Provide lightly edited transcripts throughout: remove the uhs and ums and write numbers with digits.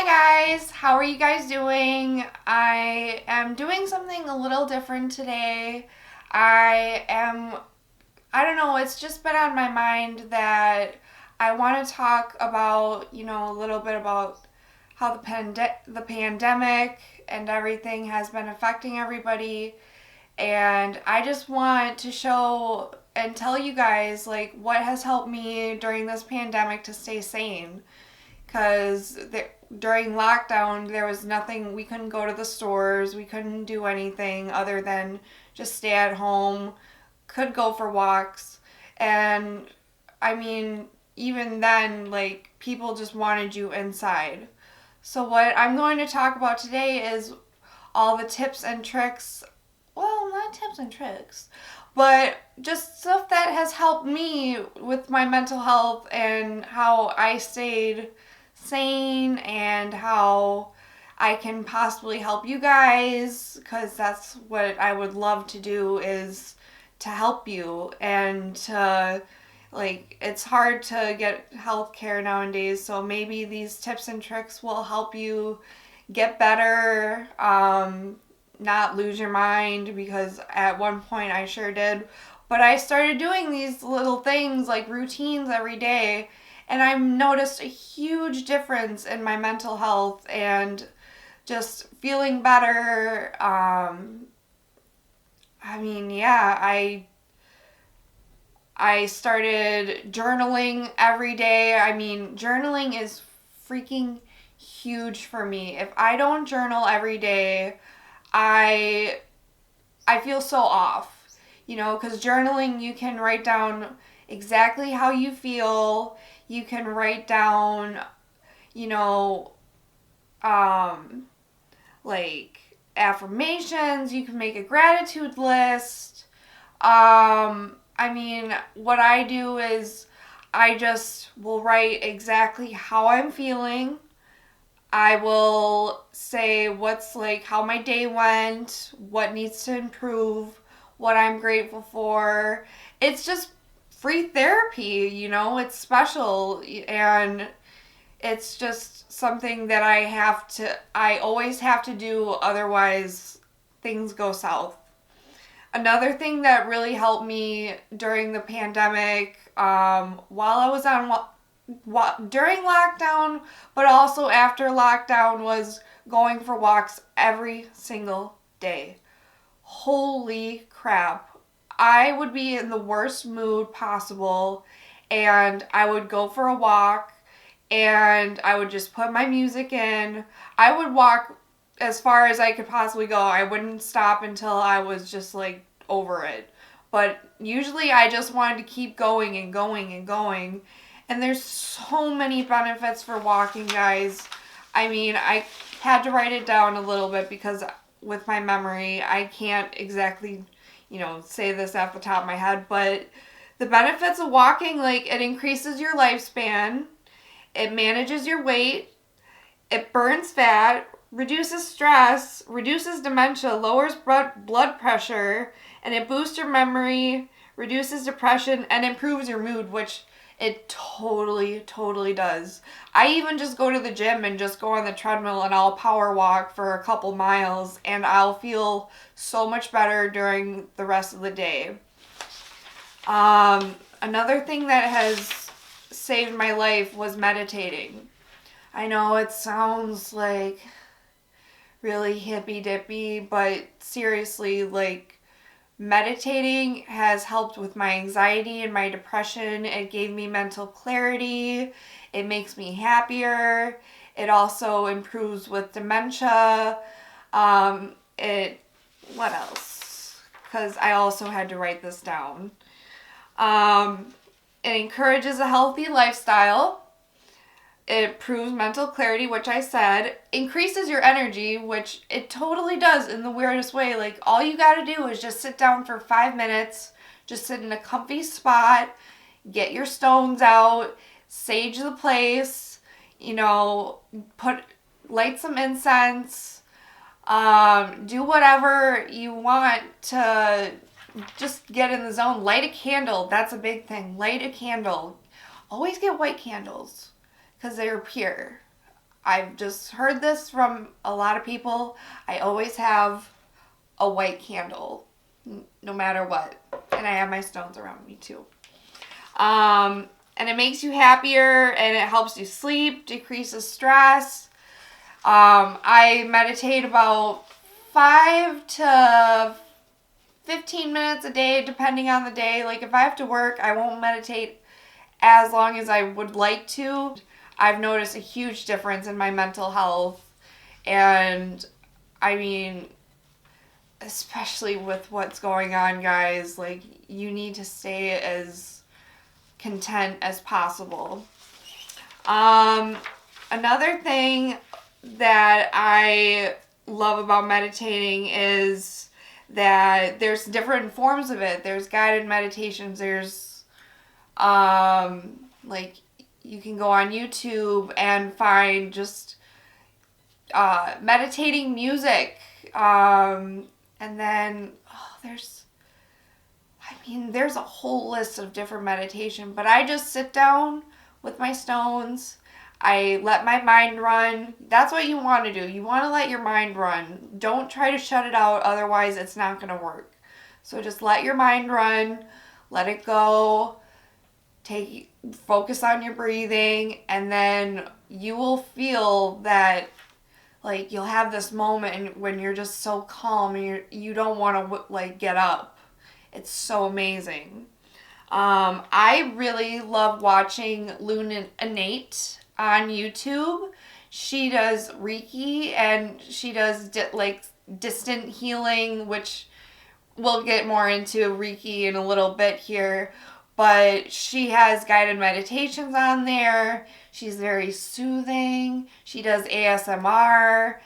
Hi guys, how are you guys doing? I am doing something a little different today. I am, I don't know, it's just been on my mind that I want to talk about, a little bit about how the pandemic and everything has been affecting everybody. And I just want to show and tell you guys like what has helped me during this pandemic to stay sane because during lockdown there was nothing. We couldn't go to the stores, we couldn't do anything other than just stay at home, could go for walks. And I mean, even then, like, people just wanted you inside. So what I'm going to talk about today is all the tips and tricks. Well, not tips and tricks, but just stuff that has helped me with my mental health and how I stayed sane and how I can possibly help you guys, because that's what I would love to do, is to help you and to, like, it's hard to get health care nowadays, so maybe these tips and tricks will help you get better, not lose your mind, because at one point I sure did. But I started doing these little things like routines every day, and I've noticed a huge difference in my mental health and just feeling better. Yeah, I started journaling every day. I mean, journaling is freaking huge for me. If I don't journal every day, I I feel so off. Cuz journaling, you can write down exactly how you feel. You can write down, you know, um like affirmations, you can make a gratitude list. What I do is I just will write exactly how I'm feeling. I will say what's like how my day went, what needs to improve, what I'm grateful for. It's just free therapy. It's special, and it's just something that I always have to do, otherwise things go south. Another thing that really helped me during the pandemic, while I was during lockdown, but also after lockdown, was going for walks every single day. Holy crap. I would be in the worst mood possible, and I would go for a walk, and I would just put my music in. I would walk as far as I could possibly go. I wouldn't stop until I was just like over it. But usually I just wanted to keep going and going and going. And there's so many benefits for walking, guys. I had to write it down a little bit because with my memory, I can't exactly, say this off the top of my head, but the benefits of walking, like, it increases your lifespan, it manages your weight, it burns fat, reduces stress, reduces dementia, lowers blood pressure, and it boosts your memory, reduces depression, and improves your mood, which it totally, totally does. I even just go to the gym and just go on the treadmill and I'll power walk for a couple miles, and I'll feel so much better during the rest of the day. Another thing that has saved my life was meditating. I know it sounds like really hippy dippy, but seriously, like, meditating has helped with my anxiety and my depression. It gave me mental clarity. It makes me happier. It also improves with dementia. It, what else? Because I also had to write this down. It encourages a healthy lifestyle. It improves mental clarity, which I said. Increases your energy, which it totally does in the weirdest way. Like, all you gotta do is just sit down for 5 minutes, just sit in a comfy spot, get your stones out, sage the place, light some incense, do whatever you want to just get in the zone. Light a candle. That's a big thing. Light a candle. Always get white candles because they're pure. I've just heard this from a lot of people. I always have a white candle, no matter what. And I have my stones around me too. And it makes you happier and it helps you sleep, decreases stress. I meditate about 5 to 15 minutes a day, depending on the day. Like if I have to work, I won't meditate as long as I would like to. I've noticed a huge difference in my mental health. And I mean, especially with what's going on, guys, like you need to stay as content as possible. Another thing that I love about meditating is that there's different forms of it. There's guided meditations. There's like you can go on YouTube and find just meditating music. And then there's a whole list of different meditation, but I just sit down with my stones. I let my mind run. That's what you want to do. You want to let your mind run. Don't try to shut it out, otherwise it's not going to work. So just let your mind run, let it go. Focus on your breathing, and then you will feel that like you'll have this moment when you're just so calm and you don't want to like get up. It's so amazing. I really love watching Luna Innate on YouTube. She does Reiki and she does distant healing, which we'll get more into Reiki in a little bit here. But she has guided meditations on there. She's very soothing. She does ASMR.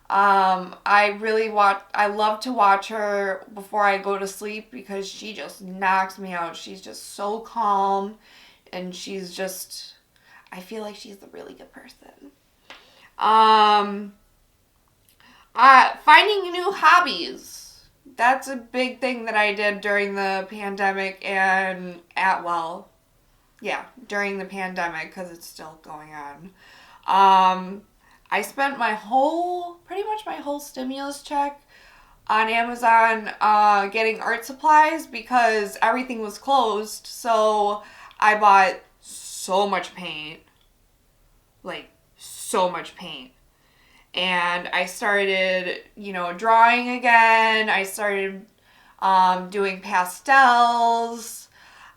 I love to watch her before I go to sleep because she just knocks me out. She's just so calm and I feel like she's a really good person. Finding new hobbies. That's a big thing that I did during the pandemic and during the pandemic because it's still going on. I spent pretty much my whole stimulus check on Amazon getting art supplies because everything was closed. So I bought so much paint. Like, so much paint. And I started, drawing again. I started doing pastels.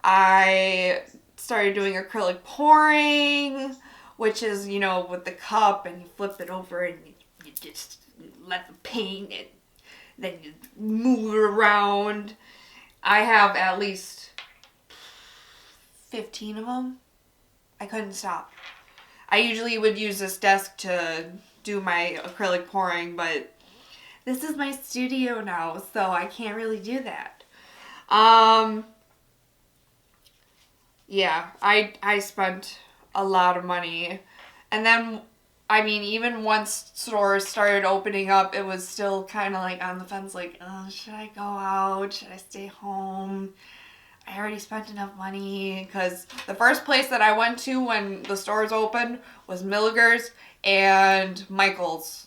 I started doing acrylic pouring, which is, with the cup and you flip it over and you just let the paint and then you move it around. I have at least 15 of them. I couldn't stop. I usually would use this desk to do my acrylic pouring, but this is my studio now, so I can't really do that. I spent a lot of money. And then, even once stores started opening up, it was still kind of like on the fence, like, oh, should I go out? Should I stay home? I already spent enough money, because the first place that I went to when the stores opened was Milligers and Michael's.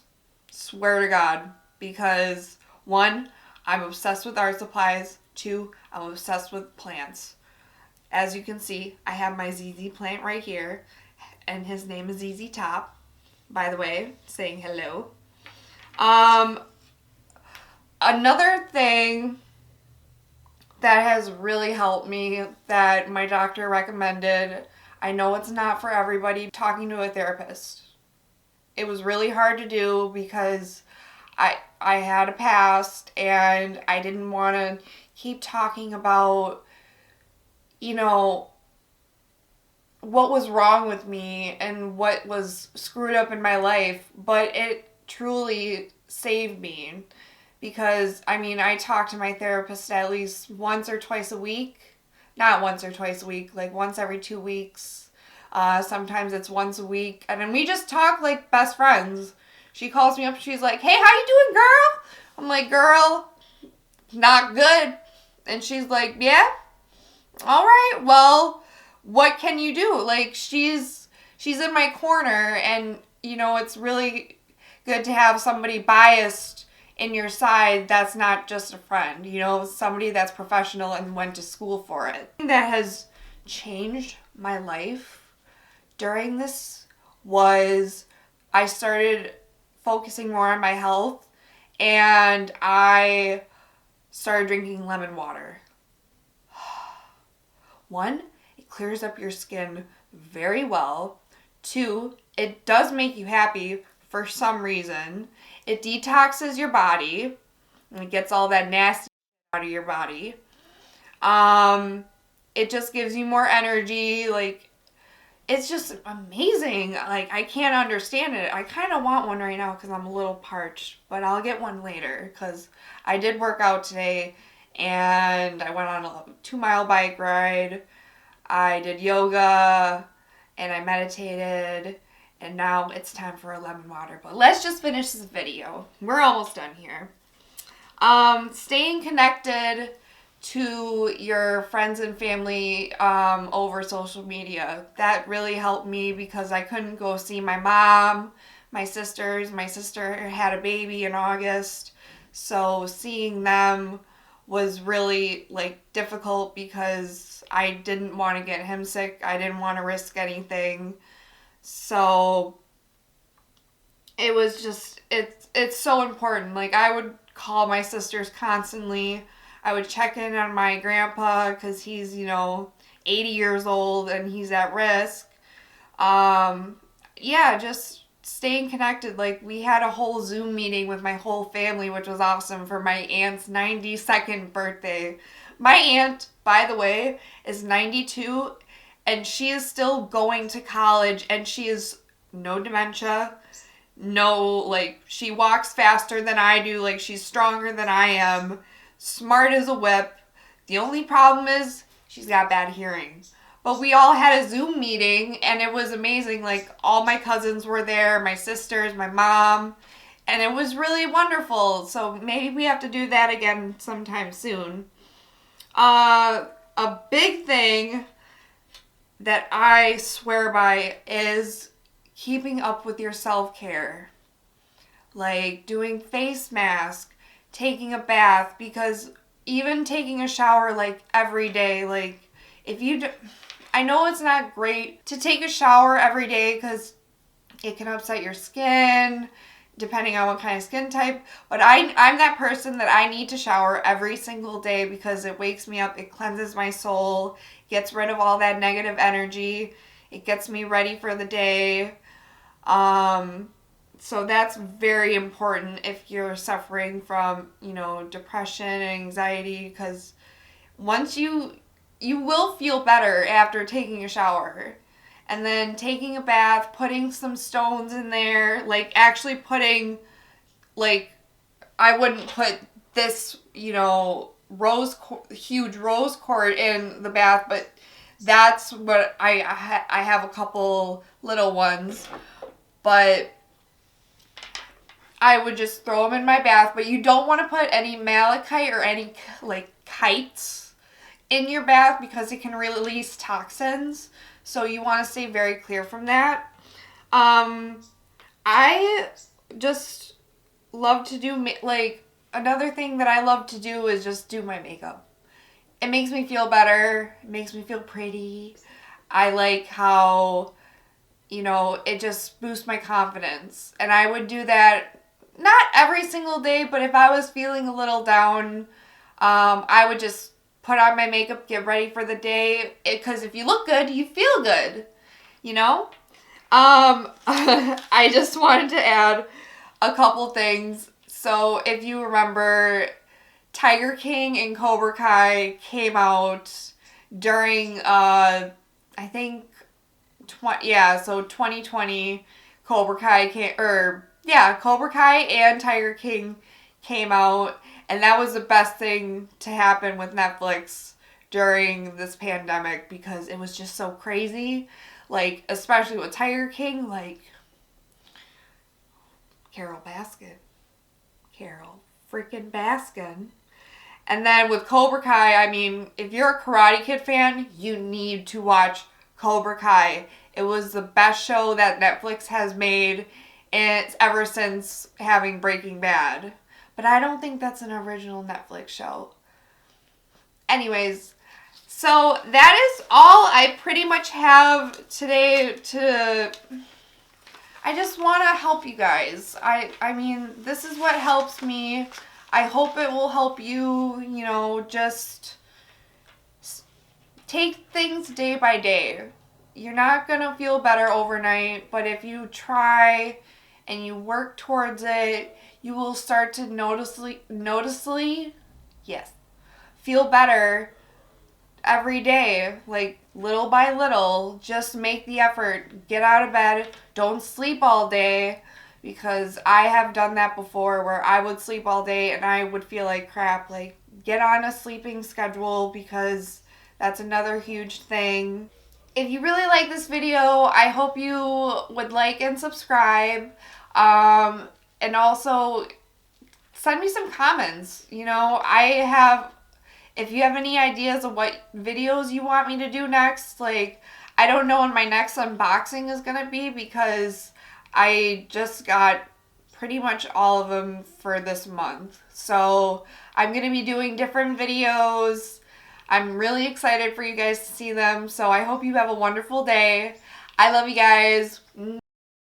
Swear to God. Because 1, I'm obsessed with art supplies. 2, I'm obsessed with plants. As you can see, I have my ZZ plant right here, and his name is ZZ Top, by the way, saying hello. Another thing that has really helped me that my doctor recommended, I know it's not for everybody, talking to a therapist. It was really hard to do because I had a past and I didn't want to keep talking about, what was wrong with me and what was screwed up in my life, but it truly saved me. Because, I talk to my therapist at least once or twice a week. Not once or twice a week, like once every 2 weeks. Sometimes it's once a week. And then we just talk like best friends. She calls me up and she's like, hey, how you doing, girl? I'm like, girl, not good. And she's like, yeah? All right, well, what can you do? Like, she's in my corner and it's really good to have somebody biased in your side that's not just a friend, somebody that's professional and went to school for it. That has changed my life during this was I started focusing more on my health, and I started drinking lemon water. One, it clears up your skin very well. Two, it does make you happy for some reason. It detoxes your body and it gets all that nasty out of your body. It just gives you more energy. Like, it's just amazing. Like, I can't understand it. I kind of want one right now because I'm a little parched, but I'll get one later because I did work out today and I went on a 2-mile bike ride. I did yoga and I meditated, and now it's time for a lemon water. But let's just finish this video. We're almost done here. Staying connected to your friends and family over social media. That really helped me because I couldn't go see my mom, my sisters. My sister had a baby in August, so seeing them was really difficult because I didn't want to get him sick. I didn't want to risk anything. So it was just it's so important. Like, I would call my sisters constantly. I would check in on my grandpa because he's 80 years old and he's at risk. Yeah, just staying connected. Like, we had a whole Zoom meeting with my whole family, which was awesome, for my aunt's 92nd birthday. My aunt, by the way, is 92 and she is still going to college, and she is no dementia. No, she walks faster than I do. Like, she's stronger than I am. Smart as a whip. The only problem is she's got bad hearing. But we all had a Zoom meeting, and it was amazing. Like, all my cousins were there, my sisters, my mom, and it was really wonderful. So maybe we have to do that again sometime soon. A big thing that I swear by is keeping up with your self-care. Like doing face mask, taking a bath, because even taking a shower every day, if you do, I know it's not great to take a shower every day because it can upset your skin depending on what kind of skin type, but I'm that person that I need to shower every single day because it wakes me up, it cleanses my soul, gets rid of all that negative energy, it gets me ready for the day. So that's very important if you're suffering from, depression and anxiety, because once you will feel better after taking a shower. And then taking a bath, putting some stones in there, actually putting, I wouldn't put this, huge rose quartz in the bath, but that's what I have a couple little ones, but I would just throw them in my bath. But you don't want to put any malachite or any kites in your bath because it can release toxins. So you want to stay very clear from that. I just love to do, another thing that I love to do is just do my makeup. It makes me feel better. It makes me feel pretty. I like how, it just boosts my confidence. And I would do that not every single day, but if I was feeling a little down, I would just put on my makeup, get ready for the day, because if you look good, you feel good, I just wanted to add a couple things. So if you remember, Tiger King and Cobra Kai came out during, I think, 2020, Cobra Kai and Tiger King came out. And that was the best thing to happen with Netflix during this pandemic because it was just so crazy. Especially with Tiger King, Carol freaking Baskin. And then with Cobra Kai, I mean, if you're a Karate Kid fan, you need to watch Cobra Kai. It was the best show that Netflix has made, and it's ever since having Breaking Bad. But I don't think that's an original Netflix show. Anyways, so that is all I pretty much have today to... I just want to help you guys. I mean, this is what helps me. I hope it will help you, you know, just take things day by day. You're not going to feel better overnight, but if you try and you work towards it, you will start to noticeably, yes, feel better every day, like little by little. Just make the effort. Get out of bed. Don't sleep all day, because I have done that before where I would sleep all day and I would feel like crap. Like, get on a sleeping schedule, because that's another huge thing. If you really like this video, I hope you would like and subscribe. And also send me some comments. You know, if you have any ideas of what videos you want me to do next, like, I don't know when my next unboxing is going to be, because I just got pretty much all of them for this month. So I'm going to be doing different videos. I'm really excited for you guys to see them. So I hope you have a wonderful day. I love you guys.